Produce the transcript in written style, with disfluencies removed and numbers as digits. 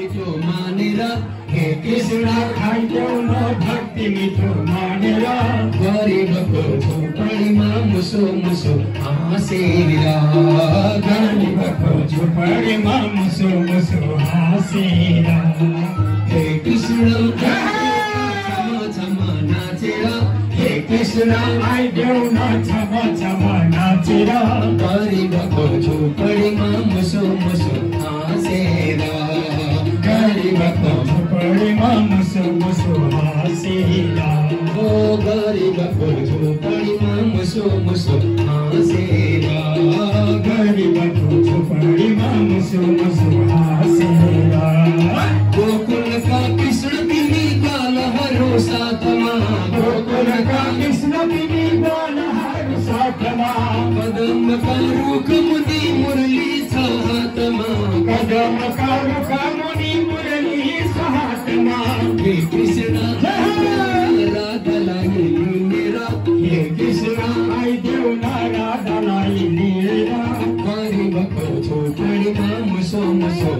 मिठो मानेर हे कृष्ण खाइदेऊ न भक्ति मिठो मानेर गरिबको झोपडीमा मुसो मुसो हाँसेर गरिबको झोपडीमा मुसो मुसो हाँसेर हे कृष्ण छम नाचेर हे कृष्ण आइदेऊ न छम छम नाचेर गरिबको झोपडीमा मुसो मुसो हाँसेर गरिबको झोपडीमा मुसो मुसो हाँसेर ओ गरिबको झोपडीमा मुसो मुसो हाँसेर गरिबको झोपडीमा मुसो मुसो हाँसेर गोकुलका कृष्ण तिमी बालहरू साथमा गोकुलका कृष्ण तिमी बालहरू साथमा कदमका रुख मुनि मुरली छ हातमा कदमका रुख मुनि मुरली छ हातमा हे कृष्ण राधालाई लिएर हे कृष्ण आइदेऊ न राधालाई लिएर गरिबको झोपडीमा मुसो मुसो